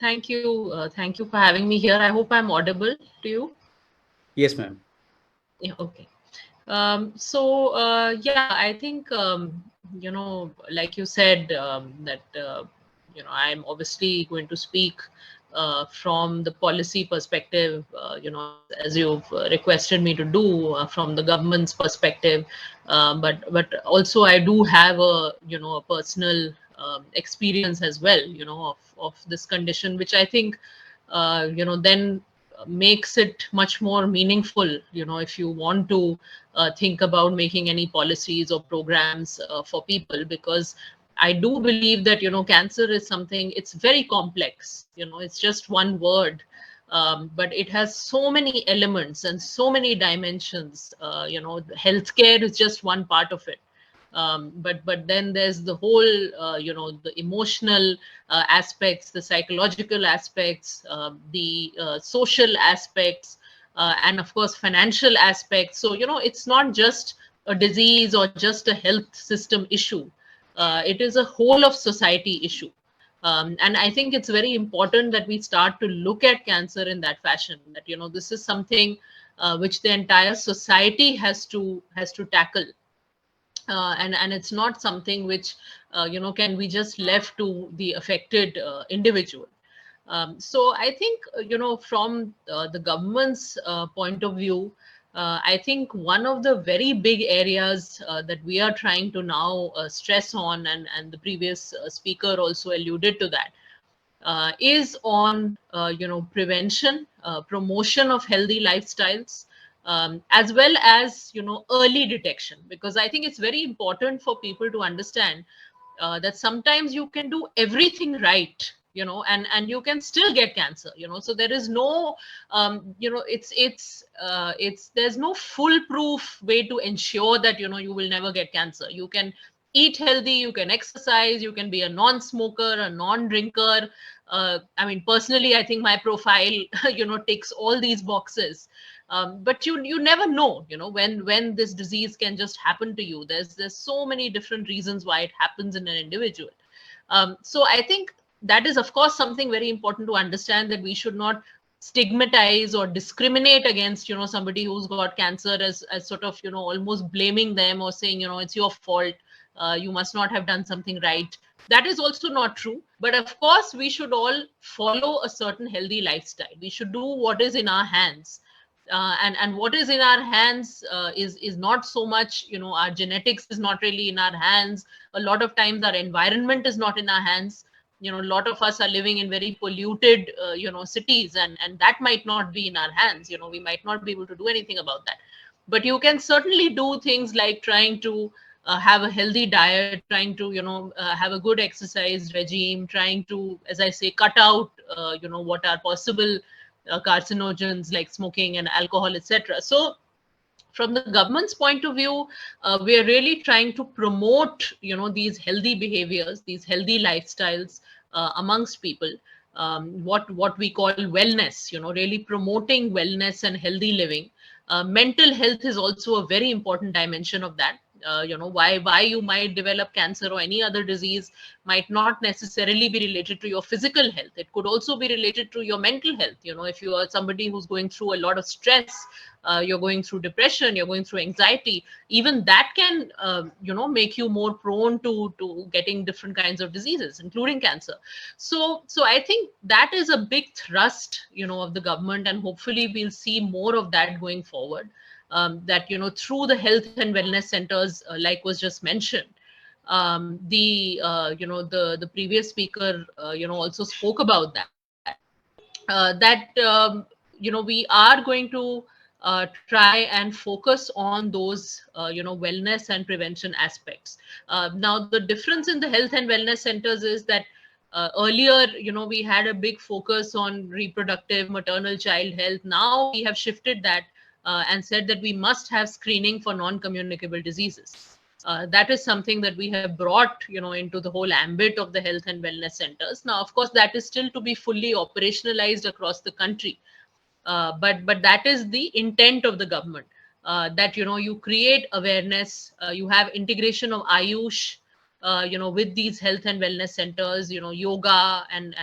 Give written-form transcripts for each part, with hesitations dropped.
Thank you. Thank you for having me here. I hope I'm audible to you. Yes, ma'am. Yeah, okay. Yeah, I think, like you said, that, I'm obviously going to speak from the policy perspective, as you've requested me to do from the government's perspective. But also I do have a personal experience as well, of this condition, which I think, then makes it much more meaningful, if you want to think about making any policies or programs for people, because I do believe that, cancer is something, it's very complex, it's just one word. But it has so many elements and so many dimensions. Healthcare is just one part of it. But then there's the whole, the emotional aspects, the psychological aspects, the social aspects, and of course financial aspects. So it's not just a disease or just a health system issue. It is a whole of society issue. And I think it's very important that we start to look at cancer in that fashion, that this is something which the entire society has to tackle. And it's not something which can be just left to the affected individual. So I think, from the government's point of view, I think one of the very big areas that we are trying to now stress on, and the previous speaker also alluded to that, is on prevention, promotion of healthy lifestyles, as well as early detection, because I think it's very important for people to understand that sometimes you can do everything right, and you can still get cancer. So there is no, it's there's no foolproof way to ensure that you will never get cancer. You can eat healthy, you can exercise, you can be a non-smoker, a non-drinker. I mean, personally, I think my profile ticks all these boxes. But you never know, when this disease can just happen to you. There's so many different reasons why it happens in an individual. So I think that is, of course, something very important to understand, that we should not stigmatize or discriminate against somebody who's got cancer, as sort of almost blaming them or saying it's your fault, you must not have done something right. That is also not true. But of course, we should all follow a certain healthy lifestyle. We should do what is in our hands. And what is in our hands is not so much, our genetics is not really in our hands. A lot of times our environment is not in our hands. A lot of us are living in very polluted cities, and that might not be in our hands. We might not be able to do anything about that. But you can certainly do things like trying to have a healthy diet, trying to have a good exercise regime, trying to, as I say, cut out what are possible carcinogens like smoking and alcohol, etc. So from the government's point of view, we are really trying to promote these healthy behaviors, these healthy lifestyles amongst people. What we call wellness, really promoting wellness and healthy living. Mental health is also a very important dimension of that. Why you might develop cancer or any other disease might not necessarily be related to your physical health. It could also be related to your mental health. If you are somebody who's going through a lot of stress, you're going through depression, you're going through anxiety, even that can make you more prone to getting different kinds of diseases, including cancer. So I think that is a big thrust of the government, and hopefully we'll see more of that going forward. That through the health and wellness centers, like was just mentioned, the previous speaker also spoke about that, that we are going to try and focus on those wellness and prevention aspects. Now the difference in the health and wellness centers is that earlier we had a big focus on reproductive, maternal, child health. Now we have shifted that and said that we must have screening for non-communicable diseases. That is something that we have brought into the whole ambit of the health and wellness centers. Now of course that is still to be fully operationalized across the country. But that is the intent of the government, that you create awareness, you have integration of Ayush, with these health and wellness centers, yoga and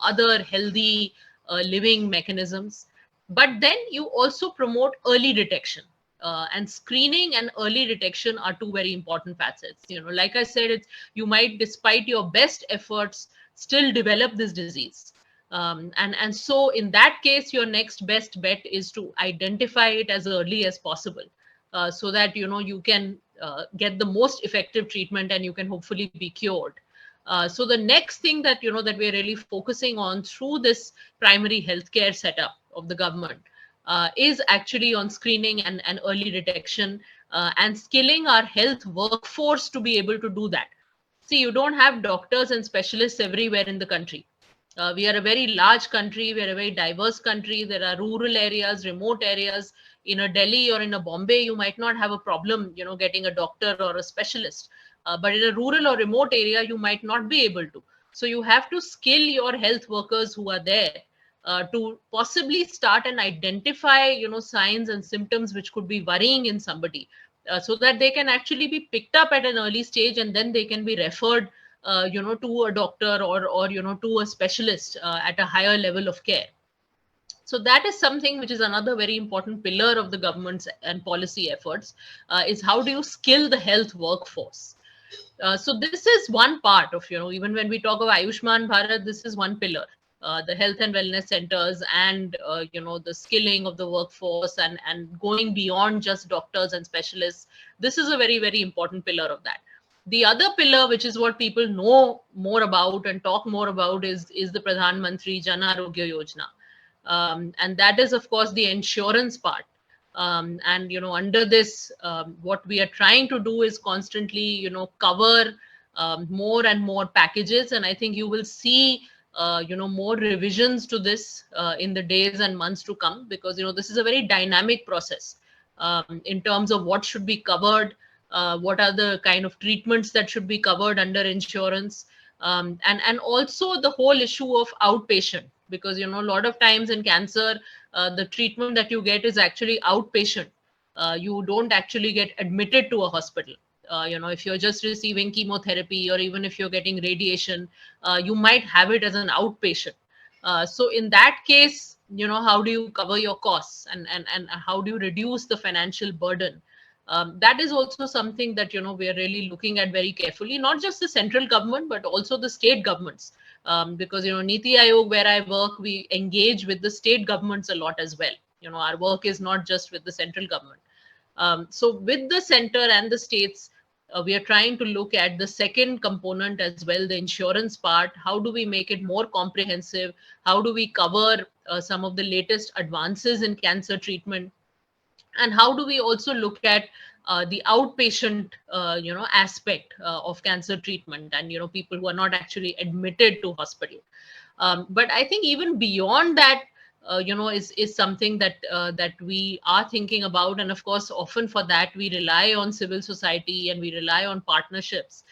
other healthy living mechanisms. But then you also promote early detection. And screening and early detection are two very important facets. Like I said, you might, despite your best efforts, still develop this disease. And so in that case, your next best bet is to identify it as early as possible, so that you can get the most effective treatment and you can hopefully be cured. So the next thing that we're really focusing on through this primary healthcare setup of the government is actually on screening and early detection, and skilling our health workforce to be able to do that. See, you don't have doctors and specialists everywhere in the country. We are a very large country. We are a very diverse country. There are rural areas, remote areas. In a Delhi or in a Bombay, you might not have a problem, getting a doctor or a specialist. But in a rural or remote area, you might not be able to. So you have to skill your health workers who are there to possibly start and identify, signs and symptoms which could be worrying in somebody, so that they can actually be picked up at an early stage, and then they can be referred to a doctor or to a specialist at a higher level of care. So that is something which is another very important pillar of the government's and policy efforts, is how do you skill the health workforce. So this is one part of, even when we talk of Ayushman Bharat, this is one pillar. The health and wellness centers and, the skilling of the workforce and going beyond just doctors and specialists. This is a very, very important pillar of that. The other pillar, which is what people know more about and talk more about, is the Pradhan Mantri Jan Arogya Yojana. And that is, of course, the insurance part. And, under this, what we are trying to do is constantly, cover more and more packages. And I think you will see, more revisions to this in the days and months to come, because, this is a very dynamic process in terms of what should be covered, what are the kind of treatments that should be covered under insurance, and also the whole issue of outpatient, because a lot of times in cancer, the treatment that you get is actually outpatient. You don't actually get admitted to a hospital. If you're just receiving chemotherapy or even if you're getting radiation, you might have it as an outpatient. So in that case, how do you cover your costs and how do you reduce the financial burden? That is also something that, we are really looking at very carefully, not just the central government, but also the state governments. Because, Niti Ayog, where I work, we engage with the state governments a lot as well. Our work is not just with the central government. So with the center and the states, we are trying to look at the second component as well, the insurance part. How do we make it more comprehensive? How do we cover some of the latest advances in cancer treatment? And how do we also look at the outpatient, aspect of cancer treatment and, people who are not actually admitted to hospital? But I think even beyond that, is something that that we are thinking about. And of course, often for that, we rely on civil society and we rely on partnerships.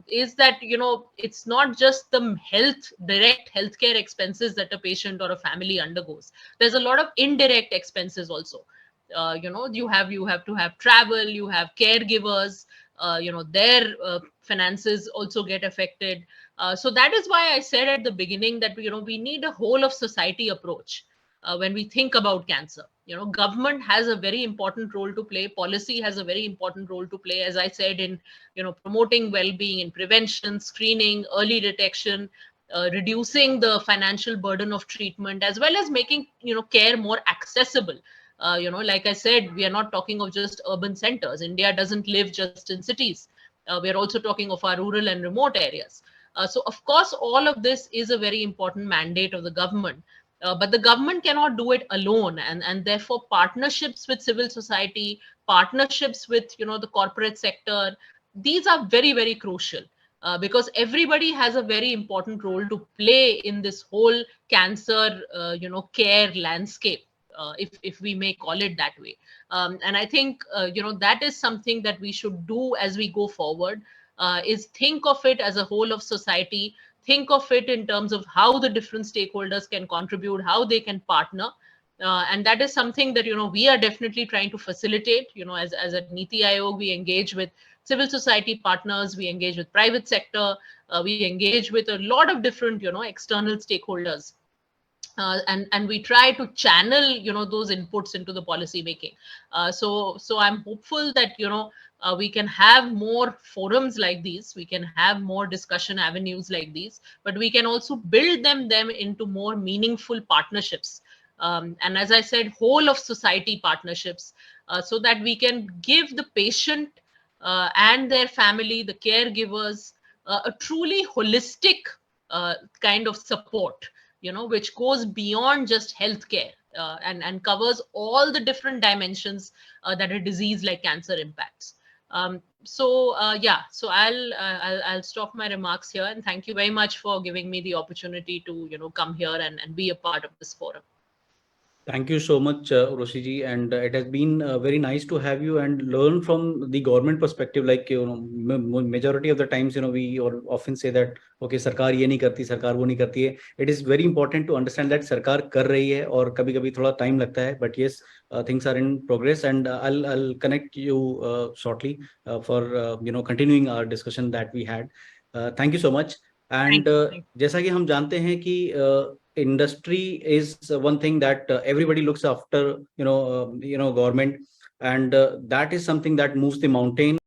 Is that, it's not just the direct healthcare expenses that a patient or a family undergoes. There's a lot of indirect expenses also. You have to have travel, you have caregivers, their finances also get affected. So that is why I said at the beginning that, we need a whole of society approach when we think about cancer. Government has a very important role to play. Policy has a very important role to play, as I said, in, promoting well-being, in prevention, screening, early detection, reducing the financial burden of treatment, as well as making, care more accessible. Like I said, we are not talking of just urban centers. India doesn't live just in cities. We are also talking of our rural and remote areas. So, of course, all of this is a very important mandate of the government. But the government cannot do it alone. And therefore, partnerships with civil society, partnerships with, the corporate sector, these are very, very crucial. Because everybody has a very important role to play in this whole cancer, care landscape. If we may call it that way. And I think, that is something that we should do as we go forward, is think of it as a whole of society, think of it in terms of how the different stakeholders can contribute, how they can partner. And that is something that, we are definitely trying to facilitate. As a Niti Ayog, we engage with civil society partners, we engage with private sector, we engage with a lot of different, external stakeholders. And we try to channel those inputs into the policy making. So I'm hopeful that we can have more forums like these, we can have more discussion avenues like these, but we can also build them into more meaningful partnerships, and as I said, whole of society partnerships, so that we can give the patient and their family, the caregivers, a truly holistic kind of support, which goes beyond just healthcare, and covers all the different dimensions that a disease like cancer impacts. So I'll stop my remarks here, and thank you very much for giving me the opportunity to come here and be a part of this forum. Thank you so much, Urvashi ji, and it has been very nice to have you and learn from the government perspective. Like majority of the times, we often say that okay, सरकार ये नहीं करती, सरकार वो नहीं करती है. It is very important to understand that सरकार कर रही है और कभी-कभी थोड़ा time लगता है. But yes, things are in progress, and I'll connect you shortly for continuing our discussion that we had. Thank you so much. And जैसा कि हम जानते हैं कि industry is one thing that everybody looks after, government, and that is something that moves the mountain.